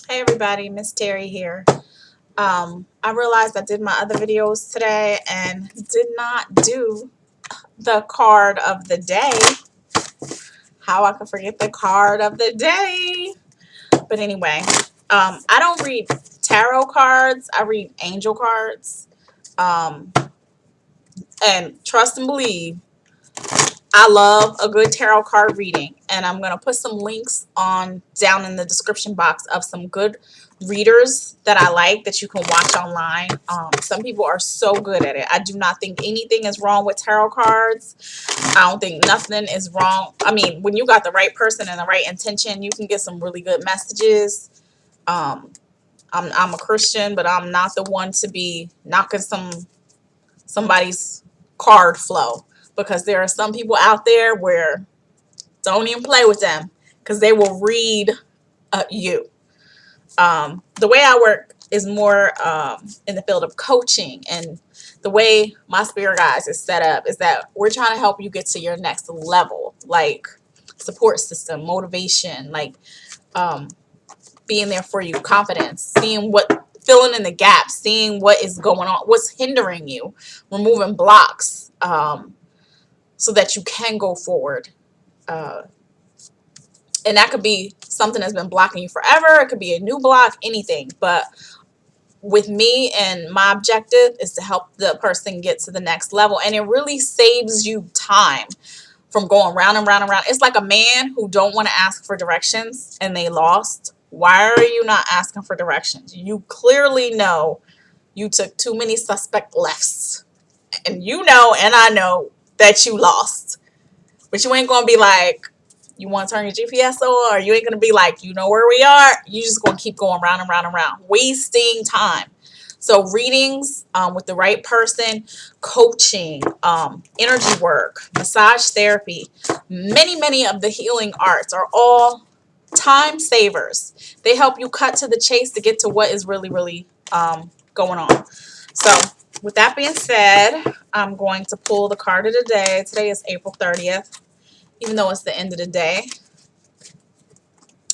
Hey everybody, Miss Terry here. I realized I did my other videos today and did not do the card of the day. How I could forget the card of the day. But anyway, I don't read tarot cards. I read angel cards. Um, and trust and believe, I love a good tarot card reading, and I'm going to put some links on down in the description box of some good readers that I like that you can watch online. Some people are so good at it. I do not think anything is wrong with tarot cards. I don't think nothing is wrong. I mean, when you got the right person and the right intention, you can get some really good messages. Um, I'm a Christian, but I'm not the one to be knocking somebody's card flow, because there are some people out there where don't even play with them because they will read you. The way I work is more in the field of coaching, and the way my spirit guides is set up is that we're trying to help you get to your next level, like support system, motivation, like being there for you, confidence, filling in the gaps, seeing what is going on, what's hindering you, removing blocks, so that you can go forward. And that could be something that's been blocking you forever. It could be a new block, anything. But with me, and my objective is to help the person get to the next level. And it really saves you time from going round and round and round. It's like a man who don't want to ask for directions and they lost. Why are you not asking for directions? You clearly know you took too many suspect lefts. And you know, and I know that you lost. But you ain't going to be like, you want to turn your GPS on, or you ain't going to be like, you know where we are. You just going to keep going round and round and round, wasting time. So readings with the right person, coaching, energy work, massage therapy, many of the healing arts are all time savers. They help you cut to the chase to get to what is really going on. So with that being said, I'm going to pull the card of the day. Today is April 30th. Even though it's the end of the day,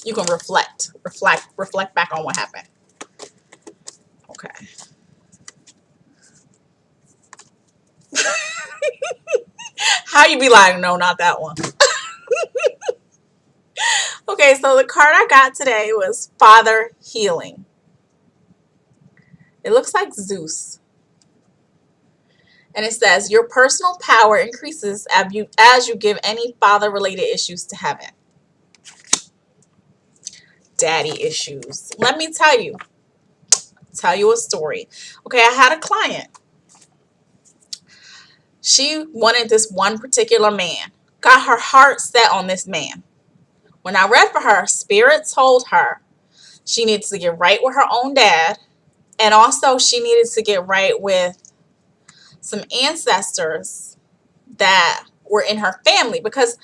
you can reflect back on what happened. Okay. How you be like, no, not that one. Okay, so the card I got today was Father Healing. It looks like Zeus. And it says, your personal power increases as you give any father-related issues to heaven. Daddy issues. Let me tell you a story. Okay, I had a client. She wanted this one particular man. Got her heart set on this man. When I read for her, Spirit told her she needs to get right with her own dad. And also she needed to get right with some ancestors that were in her family, because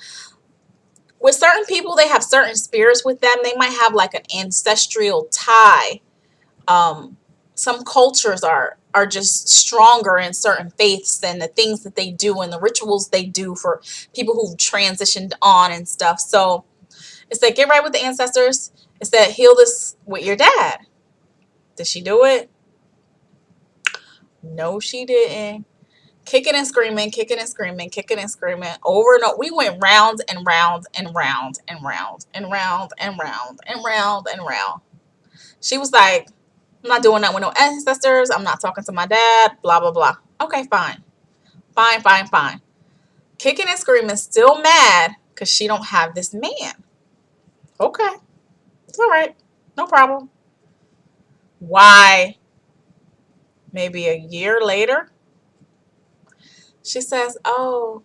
with certain people, they have certain spirits with them. They might have like an ancestral tie. Some cultures are just stronger in certain faiths and the things that they do and the rituals they do for people who've transitioned on and stuff. So it's like, get right with the ancestors. It's that, heal this with your dad. Did she do it? No, she didn't. Kicking and screaming, kicking and screaming, kicking and screaming over and over. We went round and round and round and round and round and round and round and round. She was like, I'm not doing that with no ancestors. I'm not talking to my dad, blah, blah, blah. Okay, fine. Fine. Kicking and screaming, still mad because she don't have this man. Okay. It's all right. No problem. Why? Maybe a year later, she says, oh,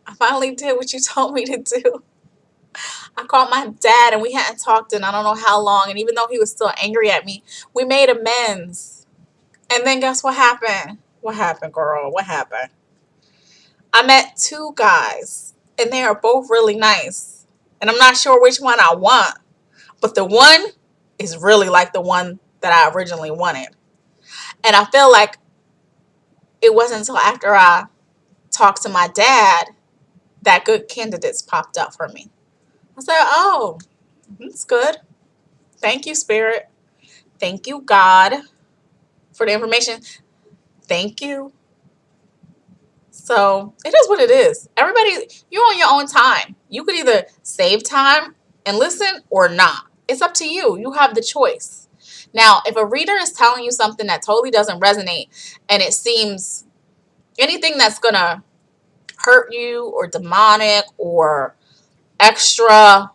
I finally did what you told me to do. I called my dad and we hadn't talked in I don't know how long. And even though he was still angry at me, we made amends. And then guess what happened? What happened, girl? What happened? I met two guys and they are both really nice. And I'm not sure which one I want. But the one is really like the one that I originally wanted. And I feel like it wasn't until after I talked to my dad that good candidates popped up for me. I said, oh, that's good. Thank you, Spirit. Thank you, God, for the information. Thank you. So it is what it is. Everybody, you're on your own time. You could either save time and listen or not. It's up to you. You have the choice. Now, if a reader is telling you something that totally doesn't resonate and it seems anything that's going to hurt you or demonic or extra,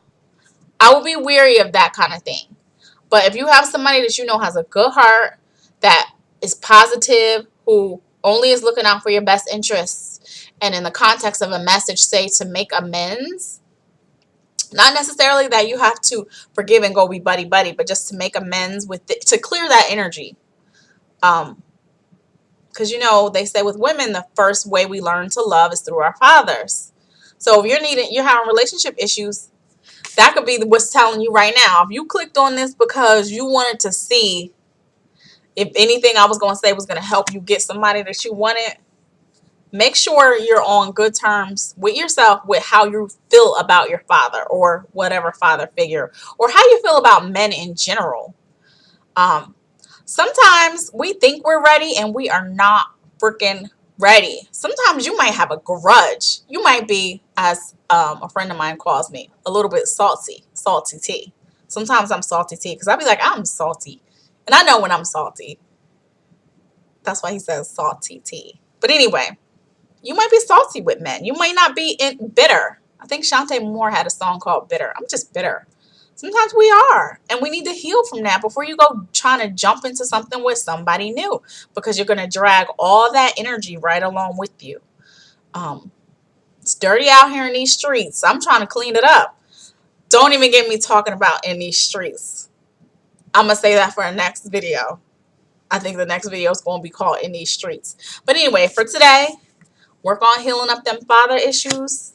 I will be weary of that kind of thing. But if you have somebody that you know has a good heart, that is positive, who only is looking out for your best interests, and in the context of a message, say to make amends, not necessarily that you have to forgive and go be buddy-buddy, but just to make amends with it, to clear that energy. Because, you know, they say with women, the first way we learn to love is through our fathers. So if you're having relationship issues, that could be what's telling you right now. If you clicked on this because you wanted to see if anything I was going to say was going to help you get somebody that you wanted, make sure you're on good terms with yourself, with how you feel about your father or whatever father figure, or how you feel about men in general. Sometimes we think we're ready and we are not freaking ready. Sometimes you might have a grudge. You might be, as a friend of mine calls me, a little bit salty tea. Sometimes I'm salty tea because I'll be like, I'm salty. And I know when I'm salty. That's why he says salty tea. But anyway, you might be salty with men. You might not be bitter. I think Shantae Moore had a song called Bitter. I'm just bitter. Sometimes we are. And we need to heal from that before you go trying to jump into something with somebody new. Because you're going to drag all that energy right along with you. It's dirty out here in these streets. I'm trying to clean it up. Don't even get me talking about in these streets. I'm going to say that for a next video. I think the next video is going to be called In These Streets. But anyway, for today, work on healing up them father issues,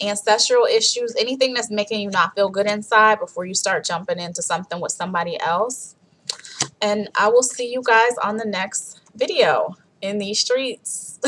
ancestral issues, anything that's making you not feel good inside before you start jumping into something with somebody else. And I will see you guys on the next video in these streets.